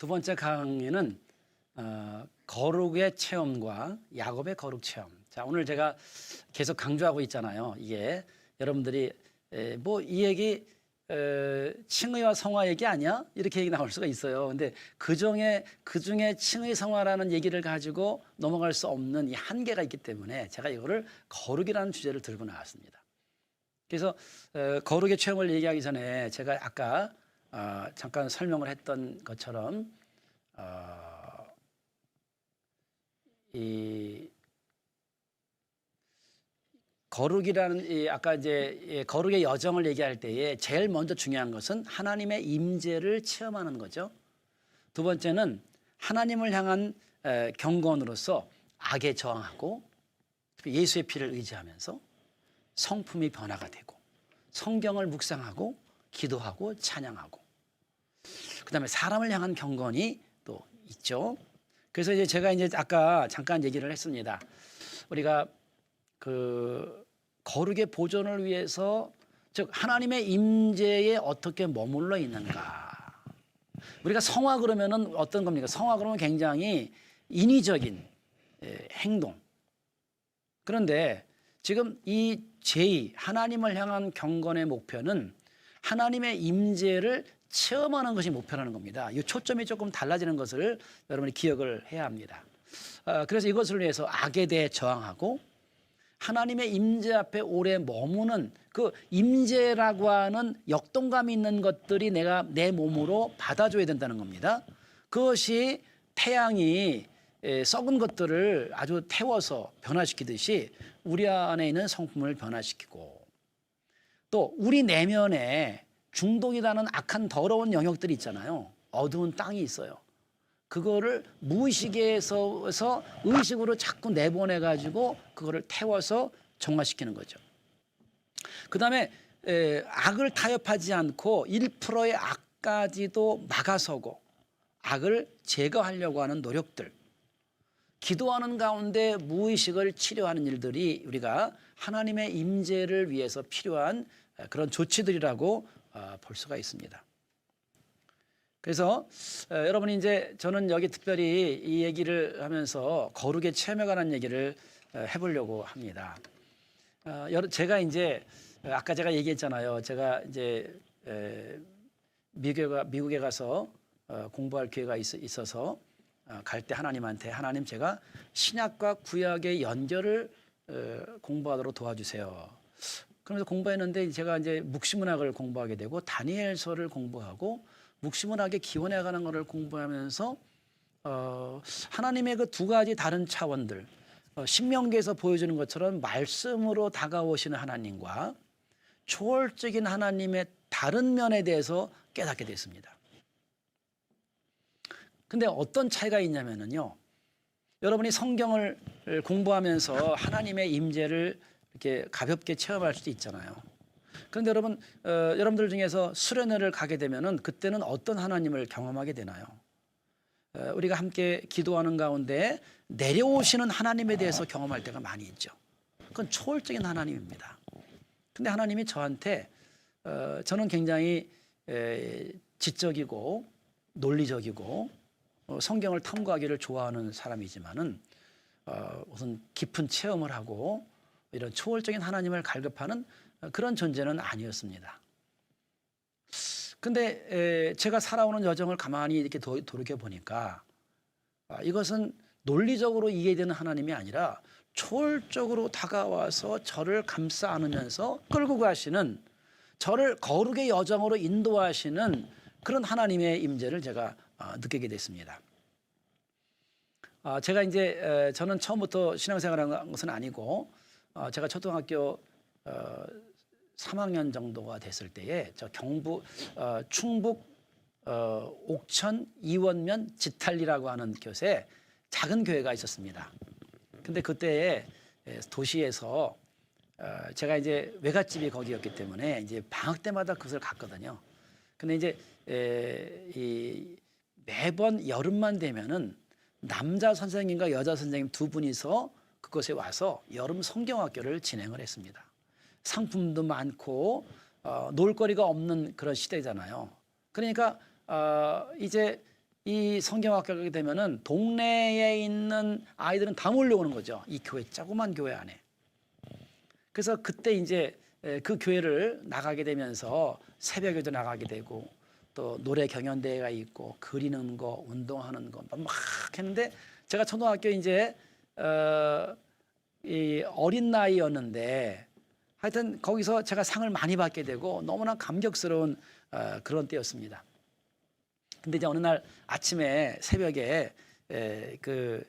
두 번째 강의는 거룩의 체험과 야곱의 거룩 체험. 자, 오늘 제가 계속 강조하고 있잖아요. 이게 여러분들이 뭐 이 얘기 칭의와 성화 얘기 아니야? 이렇게 얘기 나올 수가 있어요. 근데 그중에 칭의 성화라는 얘기를 가지고 넘어갈 수 없는 이 한계가 있기 때문에 제가 이거를 거룩이라는 주제를 들고 나왔습니다. 그래서 거룩의 체험을 얘기하기 전에 제가 아까 잠깐 설명을 했던 것처럼 이 거룩이라는 아까 이제 거룩의 여정을 얘기할 때에 제일 먼저 중요한 것은 하나님의 임재를 체험하는 거죠. 두 번째는 하나님을 향한 경건으로서 악에 저항하고 예수의 피를 의지하면서 성품이 변화가 되고 성경을 묵상하고 기도하고 찬양하고 그다음에 사람을 향한 경건이 또 있죠. 그래서 이제 제가 이제 아까 잠깐 얘기를 했습니다. 우리가 그 거룩의 보존을 위해서 즉 하나님의 임재에 어떻게 머물러 있는가. 우리가 성화 그러면은 어떤 겁니까? 성화 그러면 굉장히 인위적인 행동. 그런데 지금 이 제2 하나님을 향한 경건의 목표는 하나님의 임재를 체험하는 것이 목표라는 겁니다. 이 초점이 조금 달라지는 것을 여러분이 기억을 해야 합니다. 그래서 이것을 위해서 악에 대해 저항하고 하나님의 임재 앞에 오래 머무는 그 임재라고 하는 역동감이 있는 것들이 내가 내 몸으로 받아줘야 된다는 겁니다. 그것이 태양이 썩은 것들을 아주 태워서 변화시키듯이 우리 안에 있는 성품을 변화시키고 또 우리 내면에 중독이라는 악한 더러운 영역들이 있잖아요. 어두운 땅이 있어요. 그거를 무의식에서 의식으로 자꾸 내보내가지고 그거를 태워서 정화시키는 거죠. 그 다음에 악을 타협하지 않고 1%의 악까지도 막아서고 악을 제거하려고 하는 노력들, 기도하는 가운데 무의식을 치료하는 일들이 우리가 하나님의 임재를 위해서 필요한 그런 조치들이라고 볼 수가 있습니다. 그래서 여러분이 이제 저는 여기 특별히 이 얘기를 하면서 거룩의 체험에 관한 얘기를 해보려고 합니다. 제가 이제 아까 제가 얘기했잖아요. 제가 이제 미국에 가서 공부할 기회가 있어서 갈 때 하나님한테 하나님 제가 신약과 구약의 연결을 공부하도록 도와주세요. 그러면서 공부했는데 제가 이제 묵시문학을 공부하게 되고 다니엘서를 공부하고 묵시문학의 기원해 가는 것을 공부하면서 하나님의 그 두 가지 다른 차원들 신명기에서 보여주는 것처럼 말씀으로 다가오시는 하나님과 초월적인 하나님의 다른 면에 대해서 깨닫게 됐습니다. 근데 어떤 차이가 있냐면요. 여러분이 성경을 공부하면서 하나님의 임재를 이렇게 가볍게 체험할 수도 있잖아요. 그런데 여러분, 여러분들 중에서 수련회를 가게 되면은 그때는 어떤 하나님을 경험하게 되나요? 우리가 함께 기도하는 가운데 내려오시는 하나님에 대해서 경험할 때가 많이 있죠. 그건 초월적인 하나님입니다. 근데 하나님이 저한테 저는 굉장히 지적이고 논리적이고 성경을 탐구하기를 좋아하는 사람이지만은 우선 깊은 체험을 하고 이런 초월적인 하나님을 갈급하는 그런 존재는 아니었습니다. 근데 제가 살아오는 여정을 가만히 이렇게 돌이켜 보니까 이것은 논리적으로 이해되는 하나님이 아니라 초월적으로 다가와서 저를 감싸 안으면서 끌고 가시는 저를 거룩의 여정으로 인도하시는 그런 하나님의 임재를 제가 느끼게 됐습니다. 제가 이제 저는 처음부터 신앙생활을 한 것은 아니고 제가 초등학교 3학년 정도가 됐을 때에 저 경북 충북 옥천 이원면 지탈리라고 하는 곳에 작은 교회가 있었습니다. 근데 그때에 도시에서 제가 이제 외갓집이 거기였기 때문에 이제 방학 때마다 그것을 갔거든요. 근데 이제 매번 여름만 되면은 남자 선생님과 여자 선생님 두 분이서 그곳에 와서 여름 성경학교를 진행을 했습니다. 상품도 많고 놀거리가 없는 그런 시대잖아요. 그러니까 이제 이 성경학교 가게 되면은 동네에 있는 아이들은 다 몰려오는 거죠. 이 교회, 조그만 교회 안에. 그래서 그때 이제 그 교회를 나가게 되면서 새벽에도 나가게 되고 또 노래 경연대회가 있고 그리는 거, 운동하는 거 막 했는데 제가 초등학교 이제 이 어린 나이였는데 하여튼 거기서 제가 상을 많이 받게 되고 너무나 감격스러운 그런 때였습니다. 근데 이제 어느 날 아침에 새벽에 그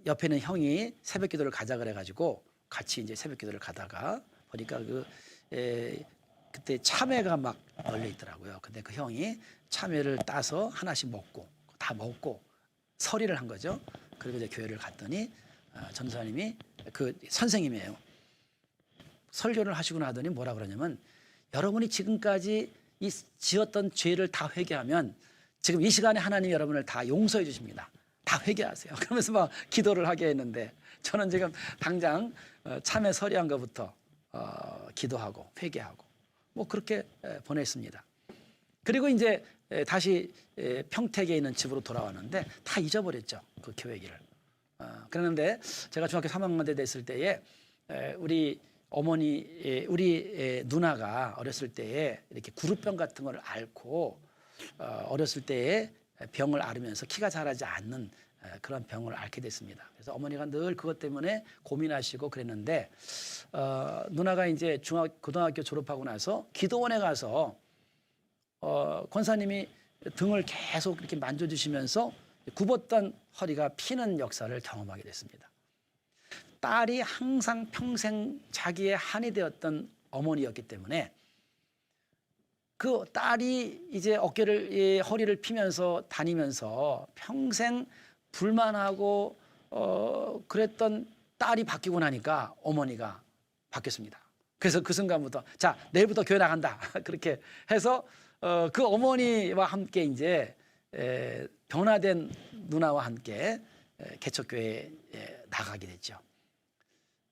옆에 있는 형이 새벽 기도를 가자 그래가지고 같이 이제 새벽 기도를 가다가 보니까 그때 참외가 막 널려 있더라고요. 근데 그 형이 참외를 따서 하나씩 먹고 다 먹고 서리를 한 거죠. 그리고 이제 교회를 갔더니 전도사님이 그 선생님이에요. 설교를 하시고 나더니 뭐라 그러냐면 여러분이 지금까지 이 지었던 죄를 다 회개하면 지금 이 시간에 하나님 여러분을 다 용서해 주십니다. 다 회개하세요. 그러면서 막 기도를 하게 했는데 저는 지금 당장 참회 서리한 것부터 기도하고 회개하고 뭐 그렇게 보냈습니다. 그리고 이제 다시 평택에 있는 집으로 돌아왔는데 다 잊어버렸죠. 그 교회 길을. 그랬는데 제가 중학교 3학년 때 됐을 때에 우리 어머니, 우리 누나가 어렸을 때에 이렇게 구루병 같은 걸 앓고 어렸을 때에 병을 앓으면서 키가 자라지 않는 그런 병을 앓게 됐습니다. 그래서 어머니가 늘 그것 때문에 고민하시고 그랬는데 누나가 이제 고등학교 졸업하고 나서 기도원에 가서 권사님이 등을 계속 이렇게 만져주시면서 굽었던 허리가 피는 역사를 경험하게 됐습니다. 딸이 항상 평생 자기의 한이 되었던 어머니였기 때문에 그 딸이 이제 허리를 피면서 다니면서 평생 불만하고 그랬던 딸이 바뀌고 나니까 어머니가 바뀌었습니다. 그래서 그 순간부터 자 내일부터 교회 나간다 그렇게 해서 그 어머니와 함께 이제 변화된 누나와 함께 개척교회에 나가게 됐죠.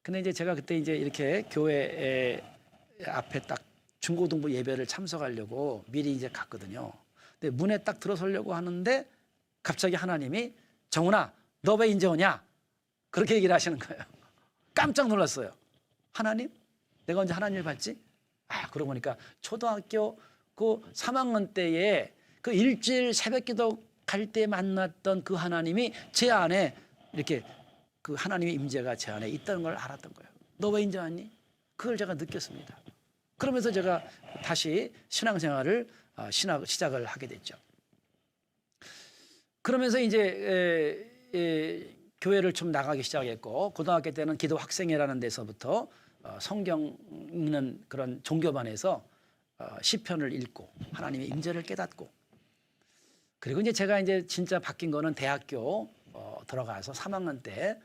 근데 이제 제가 그때 이제 이렇게 교회 앞에 딱 중고등부 예배를 참석하려고 미리 이제 갔거든요. 근데 문에 딱 들어서려고 하는데 갑자기 하나님이 정훈아, 너 왜 이제 오냐? 그렇게 얘기를 하시는 거예요. 깜짝 놀랐어요. 하나님? 내가 언제 하나님을 봤지? 그러고 보니까 초등학교 그 3학년 때에 그 일주일 새벽 기도 갈 때 만났던 그 하나님이 제 안에 이렇게 그 하나님의 임재가 제 안에 있다는 걸 알았던 거예요. 너 왜 이제 왔니? 그걸 제가 느꼈습니다. 그러면서 제가 다시 신앙생활을 시작을 하게 됐죠. 그러면서 이제 교회를 좀 나가기 시작했고 고등학교 때는 기도 학생회라는 데서부터 성경 읽는 그런 종교반에서 시편을 읽고 하나님의 임재를 깨닫고 그리고 이제 제가 이제 진짜 바뀐 거는 대학교 들어가서 3학년 때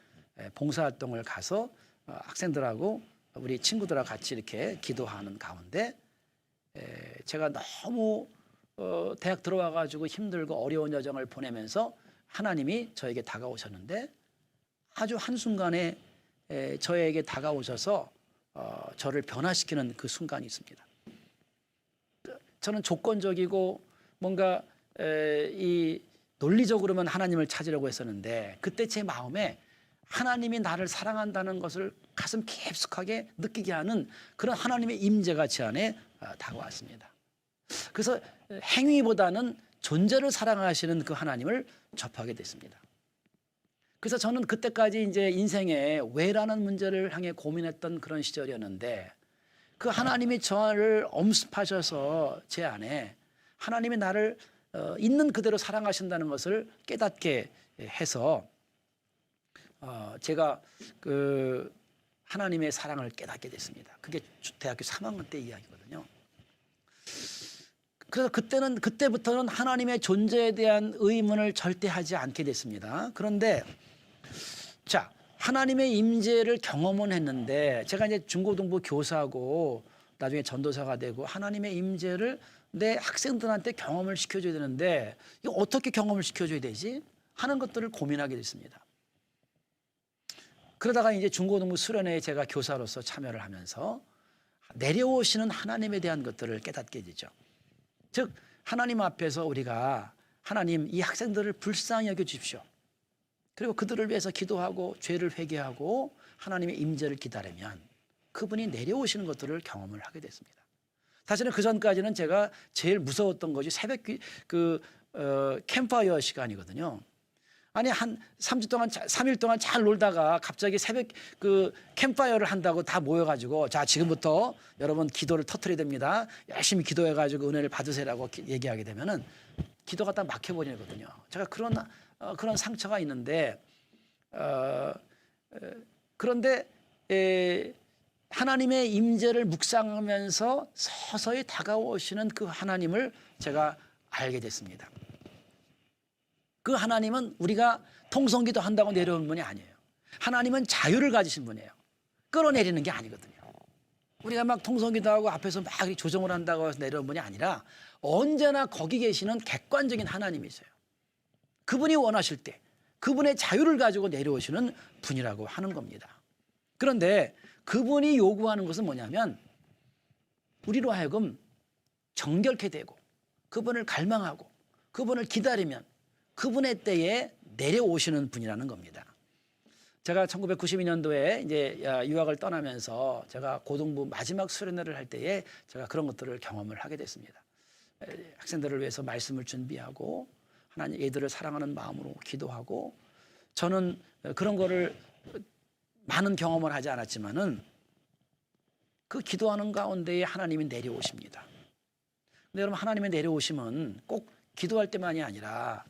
봉사활동을 가서 학생들하고 우리 친구들하고 같이 이렇게 기도하는 가운데 제가 너무 대학 들어와 가지고 힘들고 어려운 여정을 보내면서 하나님이 저에게 다가오셨는데 아주 한순간에 저에게 다가오셔서 저를 변화시키는 그 순간이 있습니다. 저는 조건적이고 뭔가 이 논리적으로만 하나님을 찾으려고 했었는데 그때 제 마음에 하나님이 나를 사랑한다는 것을 가슴 깊숙하게 느끼게 하는 그런 하나님의 임재가 제 안에 다가왔습니다. 그래서 행위보다는 존재를 사랑하시는 그 하나님을 접하게 됐습니다. 그래서 저는 그때까지 이제 인생의 왜라는 문제를 향해 고민했던 그런 시절이었는데 그 하나님이 저를 엄습하셔서 제 안에 하나님이 나를 있는 그대로 사랑하신다는 것을 깨닫게 해서 제가 그 하나님의 사랑을 깨닫게 됐습니다. 그게 대학교 3학년 때 이야기거든요. 그래서 그때부터는 하나님의 존재에 대한 의문을 절대 하지 않게 됐습니다. 그런데 자, 하나님의 임재를 경험은 했는데 제가 이제 중고등부 교사고 나중에 전도사가 되고 하나님의 임재를 내 학생들한테 경험을 시켜줘야 되는데 이거 어떻게 경험을 시켜줘야 되지? 하는 것들을 고민하게 됐습니다. 그러다가 이제 중고등부 수련회에 제가 교사로서 참여를 하면서 내려오시는 하나님에 대한 것들을 깨닫게 되죠. 즉 하나님 앞에서 우리가 하나님 이 학생들을 불쌍히 여겨 주십시오. 그리고 그들을 위해서 기도하고 죄를 회개하고 하나님의 임재를 기다리면 그분이 내려오시는 것들을 경험을 하게 됐습니다. 사실은 그 전까지는 제가 제일 무서웠던 것이 새벽 캠파이어 시간이거든요. 아니 한 3주 동안 3일 동안 잘 놀다가 갑자기 새벽 캠파이어를 한다고 다 모여가지고 자 지금부터 여러분 기도를 터뜨려야 됩니다. 열심히 기도해가지고 은혜를 받으세요라고 얘기하게 되면은 기도가 다 막혀버리거든요. 제가 그런 상처가 있는데 그런데 하나님의 임재를 묵상하면서 서서히 다가오시는 그 하나님을 제가 알게 됐습니다. 그 하나님은 우리가 통성기도 한다고 내려오는 분이 아니에요. 하나님은 자유를 가지신 분이에요. 끌어내리는 게 아니거든요. 우리가 막 통성기도 하고 앞에서 막 조정을 한다고 해서 내려오는 분이 아니라 언제나 거기 계시는 객관적인 하나님이세요. 그분이 원하실 때 그분의 자유를 가지고 내려오시는 분이라고 하는 겁니다. 그런데 그분이 요구하는 것은 뭐냐면 우리로 하여금 정결케 되고 그분을 갈망하고 그분을 기다리면 그분의 때에 내려오시는 분이라는 겁니다. 제가 1992년도에 이제 유학을 떠나면서 제가 고등부 마지막 수련회를 할 때에 제가 그런 것들을 경험을 하게 됐습니다. 학생들을 위해서 말씀을 준비하고 하나님 애들을 사랑하는 마음으로 기도하고 저는 그런 거를 많은 경험을 하지 않았지만은 그 기도하는 가운데에 하나님이 내려오십니다. 근데 여러분 하나님이 내려오시면 꼭 기도할 때만이 아니라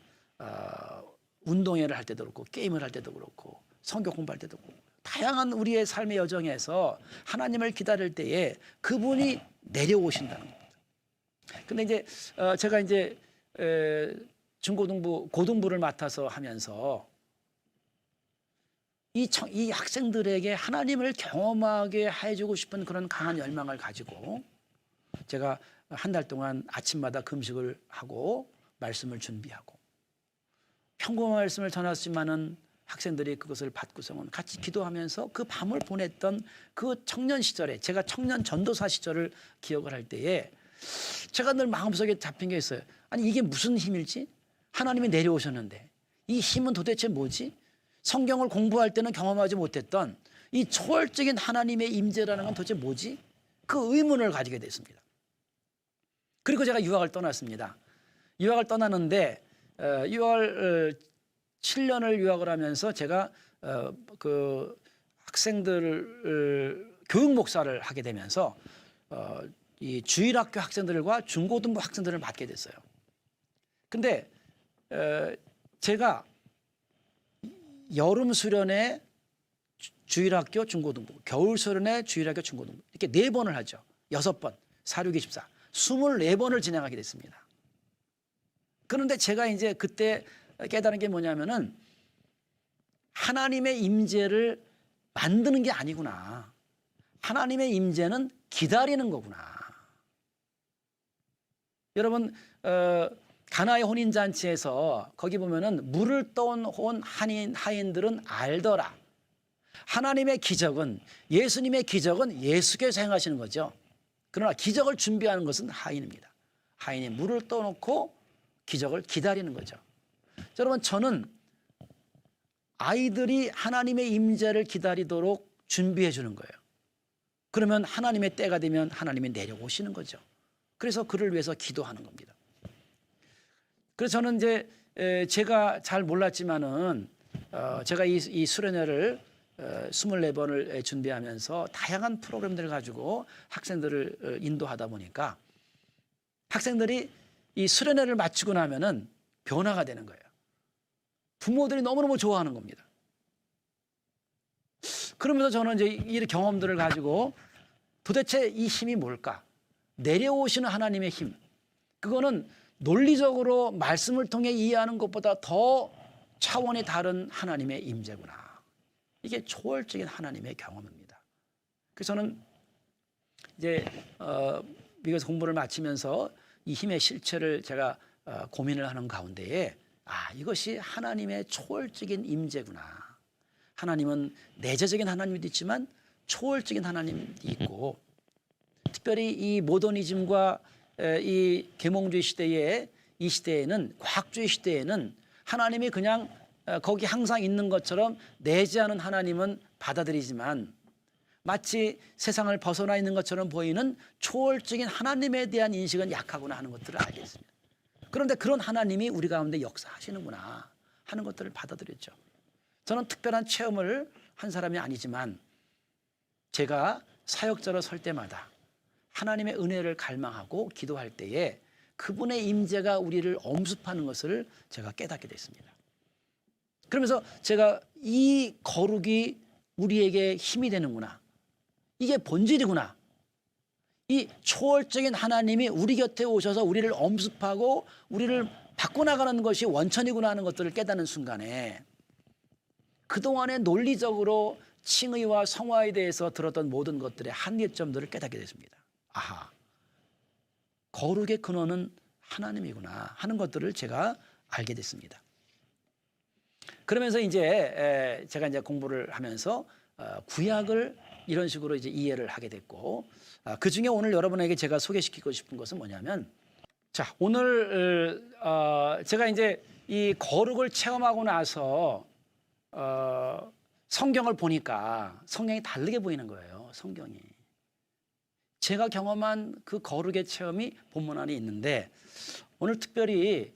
운동회를 할 때도 그렇고 게임을 할 때도 그렇고 성경 공부할 때도 그렇고 다양한 우리의 삶의 여정에서 하나님을 기다릴 때에 그분이 내려오신다는 겁니다. 근데 이제 제가 이제 중고등부 고등부를 맡아서 하면서 이 학생들에게 하나님을 경험하게 해주고 싶은 그런 강한 열망을 가지고 제가 한 달 동안 아침마다 금식을 하고 말씀을 준비하고 평범한 말씀을 전했지만은 학생들이 그것을 받고서는 같이 기도하면서 그 밤을 보냈던 그 청년 시절에 제가 청년 전도사 시절을 기억을 할 때에 제가 늘 마음속에 잡힌 게 있어요. 아니 이게 무슨 힘일지? 하나님이 내려오셨는데 이 힘은 도대체 뭐지? 성경을 공부할 때는 경험하지 못했던 이 초월적인 하나님의 임재라는 건 도대체 뭐지? 그 의문을 가지게 됐습니다. 그리고 제가 유학을 떠났습니다. 유학을 떠났는데 유학을 7년을 유학을 하면서 제가 그 학생들 교육 목사를 하게 되면서 이 주일학교 학생들과 중고등부 학생들을 맡게 됐어요. 근데 제가 여름 수련회 주일학교 중고등부, 겨울 수련회 주일학교 중고등부 이렇게 4번을 하죠. 6번, 4, 6, 24, 24번을 진행하게 됐습니다. 그런데 제가 이제 그때 깨달은 게 뭐냐면은 하나님의 임재를 만드는 게 아니구나. 하나님의 임재는 기다리는 거구나. 여러분 가나의 혼인잔치에서 거기 보면은 물을 떠온 하인들은 알더라. 하나님의 기적은 예수님의 기적은 예수께서 행하시는 거죠. 그러나 기적을 준비하는 것은 하인입니다. 하인이 물을 떠놓고 기적을 기다리는 거죠. 여러분 저는 아이들이 하나님의 임재를 기다리도록 준비해 주는 거예요. 그러면 하나님의 때가 되면 하나님이 내려오시는 거죠. 그래서 그를 위해서 기도하는 겁니다. 그래서 저는 이제 제가 잘 몰랐지만은 제가 이 수련회를 24번을 준비하면서 다양한 프로그램들을 가지고 학생들을 인도하다 보니까 학생들이 이 수련회를 마치고 나면은 변화가 되는 거예요. 부모들이 너무너무 좋아하는 겁니다. 그러면서 저는 이제 이 경험들을 가지고 도대체 이 힘이 뭘까? 내려오시는 하나님의 힘. 그거는 논리적으로 말씀을 통해 이해하는 것보다 더 차원이 다른 하나님의 임재구나. 이게 초월적인 하나님의 경험입니다. 그래서 저는 이제 미국에서 공부를 마치면서 이 힘의 실체를 제가 고민을 하는 가운데에 이것이 하나님의 초월적인 임재구나. 하나님은 내재적인 하나님도 있지만 초월적인 하나님이 있고 특별히 이 모더니즘과 이 계몽주의 시대에 이 시대에는, 과학주의 시대에는 하나님이 그냥 거기 항상 있는 것처럼 내재하는 하나님은 받아들이지만 마치 세상을 벗어나 있는 것처럼 보이는 초월적인 하나님에 대한 인식은 약하구나 하는 것들을 알겠습니다. 그런데 그런 하나님이 우리 가운데 역사하시는구나 하는 것들을 받아들였죠. 저는 특별한 체험을 한 사람이 아니지만 제가 사역자로 설 때마다 하나님의 은혜를 갈망하고 기도할 때에 그분의 임재가 우리를 엄습하는 것을 제가 깨닫게 됐습니다. 그러면서 제가 이 거룩이 우리에게 힘이 되는구나. 이게 본질이구나. 이 초월적인 하나님이 우리 곁에 오셔서 우리를 엄습하고 우리를 바꿔나가는 것이 원천이구나 하는 것들을 깨닫는 순간에 그동안에 논리적으로 칭의와 성화에 대해서 들었던 모든 것들의 한계점들을 깨닫게 됐습니다. 아하, 거룩의 근원은 하나님이구나 하는 것들을 제가 알게 됐습니다. 그러면서 이제 제가 이제 공부를 하면서 구약을 이런 식으로 이제 이해를 하게 됐고, 그 중에 오늘 여러분에게 제가 소개시키고 싶은 것은 뭐냐면, 자, 오늘 제가 이제 이 거룩을 체험하고 나서 성경을 보니까 성경이 다르게 보이는 거예요. 성경이. 제가 경험한 그 거룩의 체험이 본문 안에 있는데 오늘 특별히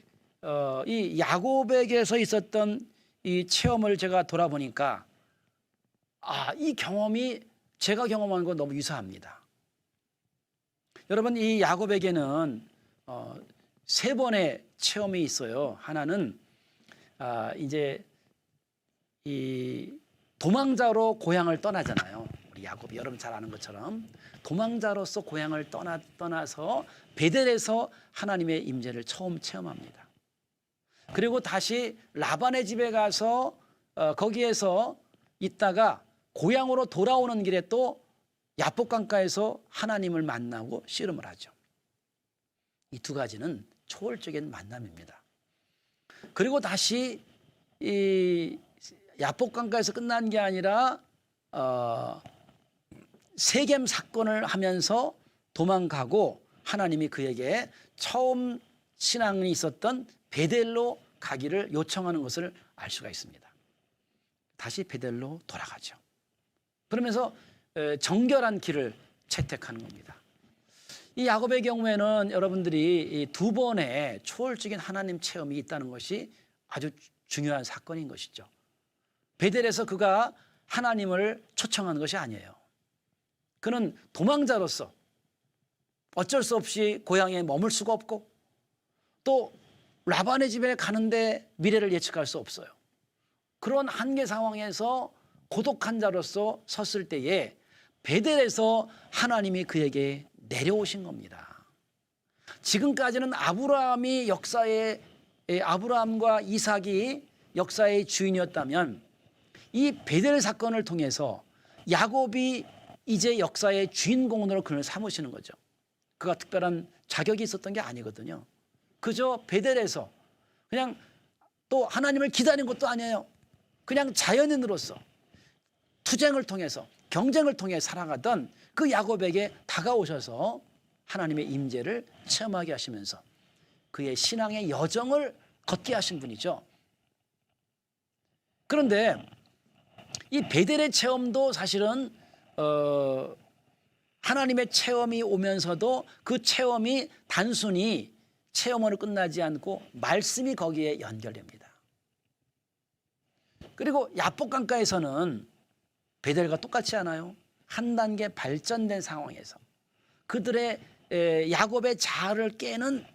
이 야곱에게서 있었던 이 체험을 제가 돌아보니까 이 경험이 제가 경험한 건 너무 유사합니다. 여러분, 이 야곱에게는 세 번의 체험이 있어요. 하나는 이제 이 도망자로 고향을 떠나잖아요. 우리 야곱이 여러분 잘 아는 것처럼 도망자로서 고향을 떠나서 베델에서 하나님의 임재를 처음 체험합니다. 그리고 다시 라반의 집에 가서 거기에서 있다가 고향으로 돌아오는 길에 또 야복 강가에서 하나님을 만나고 씨름을 하죠. 이 두 가지는 초월적인 만남입니다. 그리고 다시 이 야복 강가에서 끝난 게 아니라 세겜 사건을 하면서 도망가고 하나님이 그에게 처음 신앙이 있었던 베델로 가기를 요청하는 것을 알 수가 있습니다. 다시 베델로 돌아가죠. 그러면서 정결한 길을 채택하는 겁니다. 이 야곱의 경우에는 여러분들이 이 두 번의 초월적인 하나님 체험이 있다는 것이 아주 중요한 사건인 것이죠. 베델에서 그가 하나님을 초청한 것이 아니에요. 그는 도망자로서 어쩔 수 없이 고향에 머물 수가 없고 또 라반의 집에 가는데 미래를 예측할 수 없어요. 그런 한계 상황에서 고독한 자로서 섰을 때에 베델에서 하나님이 그에게 내려오신 겁니다. 지금까지는 아브라함이 아브라함과 이삭이 역사의 주인이었다면 이 베델 사건을 통해서 야곱이 이제 역사의 주인공으로 그를 삼으시는 거죠. 그가 특별한 자격이 있었던 게 아니거든요. 그저 베델에서 그냥 또 하나님을 기다린 것도 아니에요. 그냥 자연인으로서 투쟁을 통해서 경쟁을 통해 살아가던 그 야곱에게 다가오셔서 하나님의 임재를 체험하게 하시면서 그의 신앙의 여정을 걷게 하신 분이죠. 그런데 이 베델의 체험도 사실은 하나님의 체험이 오면서도 그 체험이 단순히 체험으로 끝나지 않고 말씀이 거기에 연결됩니다. 그리고 야복 강가에서는 베델과 똑같지 않아요? 한 단계 발전된 상황에서 그들의 야곱의 자아를 깨는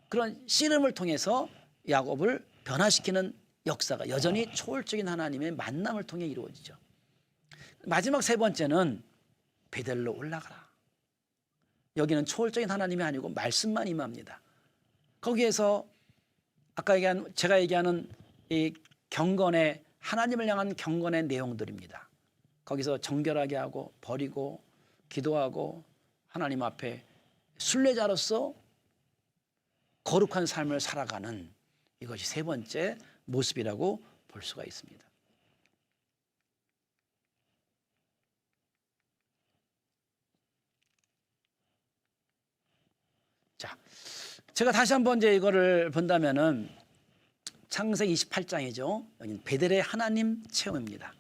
그런 씨름을 통해서 야곱을 변화시키는 역사가 여전히 초월적인 하나님의 만남을 통해 이루어지죠. 마지막 세 번째는 베델로 올라가라. 여기는 초월적인 하나님이 아니고 말씀만 임합니다. 거기에서 아까 제가 얘기하는 이 경건의 하나님을 향한 경건의 내용들입니다. 거기서 정결하게 하고 버리고 기도하고 하나님 앞에 순례자로서 거룩한 삶을 살아가는 이것이 세 번째 모습이라고 볼 수가 있습니다. 자, 제가 다시 한번 이제 이거를 본다면은 창세기 28장이죠. 여기는 베델의 하나님 체험입니다.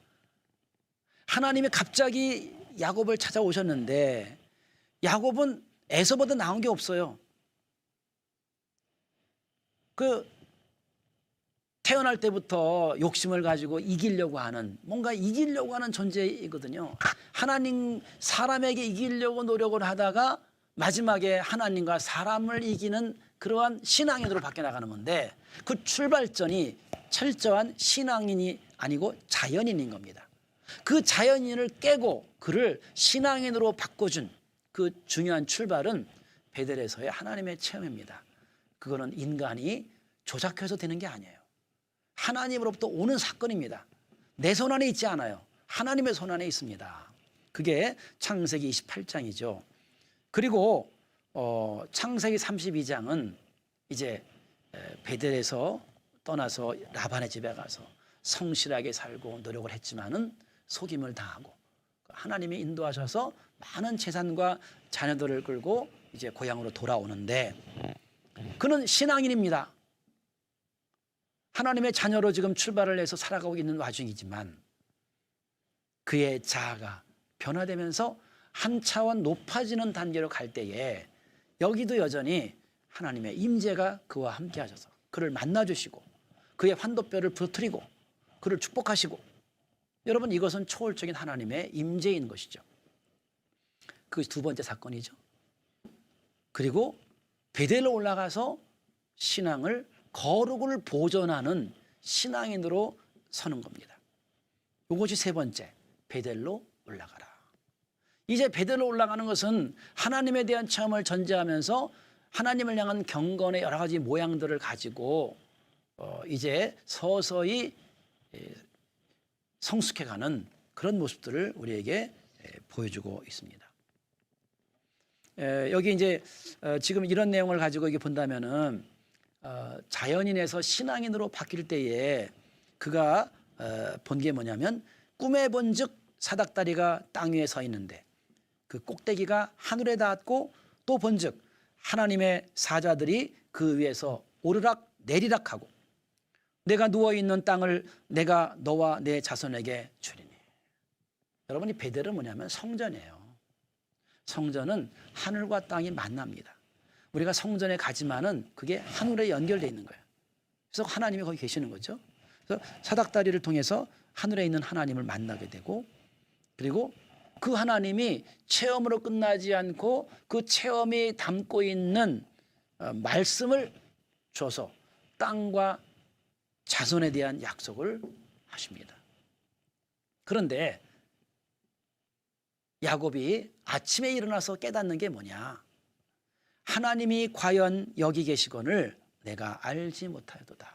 하나님이 갑자기 야곱을 찾아오셨는데 야곱은 에서보다 나은 게 없어요. 그 태어날 때부터 욕심을 가지고 이기려고 하는, 뭔가 이기려고 하는 존재이거든요. 하나님, 사람에게 이기려고 노력을 하다가 마지막에 하나님과 사람을 이기는 그러한 신앙인으로 바뀌어 나가는 건데, 그 출발점이 철저한 신앙인이 아니고 자연인인 겁니다. 그 자연인을 깨고 그를 신앙인으로 바꿔준 그 중요한 출발은 베델에서의 하나님의 체험입니다. 그거는 인간이 조작해서 되는 게 아니에요. 하나님으로부터 오는 사건입니다. 내 손 안에 있지 않아요. 하나님의 손 안에 있습니다. 그게 창세기 28장이죠. 그리고 창세기 32장은 이제 베델에서 떠나서 라반의 집에 가서 성실하게 살고 노력을 했지만은 속임을 당하고 하나님이 인도하셔서 많은 재산과 자녀들을 끌고 이제 고향으로 돌아오는데, 그는 신앙인입니다. 하나님의 자녀로 지금 출발을 해서 살아가고 있는 와중이지만 그의 자아가 변화되면서 한 차원 높아지는 단계로 갈 때에 여기도 여전히 하나님의 임재가 그와 함께 하셔서 그를 만나주시고 그의 환도뼈를 부러뜨리고 그를 축복하시고, 여러분 이것은 초월적인 하나님의 임재인 것이죠. 그것이 두 번째 사건이죠. 그리고 베델로 올라가서 신앙을, 거룩을 보존하는 신앙인으로 서는 겁니다. 이것이 세 번째, 베델로 올라가라. 이제 베델로 올라가는 것은 하나님에 대한 체험을 전제하면서 하나님을 향한 경건의 여러 가지 모양들을 가지고 이제 서서히 성숙해가는 그런 모습들을 우리에게 보여주고 있습니다. 여기 이제 지금 이런 내용을 가지고 이게 본다면은 자연인에서 신앙인으로 바뀔 때에 그가 본 게 뭐냐면, 꿈에 본즉 사닥다리가 땅 위에 서 있는데 그 꼭대기가 하늘에 닿았고, 또 본즉 하나님의 사자들이 그 위에서 오르락 내리락 하고 내가 누워있는 땅을 내가 너와 내 자손에게 주리니. 여러분, 이 베델은 뭐냐면 성전이에요. 성전은 하늘과 땅이 만납니다. 우리가 성전에 가지만은 그게 하늘에 연결되어 있는 거예요. 그래서 하나님이 거기 계시는 거죠. 그래서 사닥다리를 통해서 하늘에 있는 하나님을 만나게 되고, 그리고 그 하나님이 체험으로 끝나지 않고 그 체험이 담고 있는 말씀을 줘서 땅과 자손에 대한 약속을 하십니다. 그런데 야곱이 아침에 일어나서 깨닫는 게 뭐냐? 하나님이 과연 여기 계시거늘 내가 알지 못하였도다.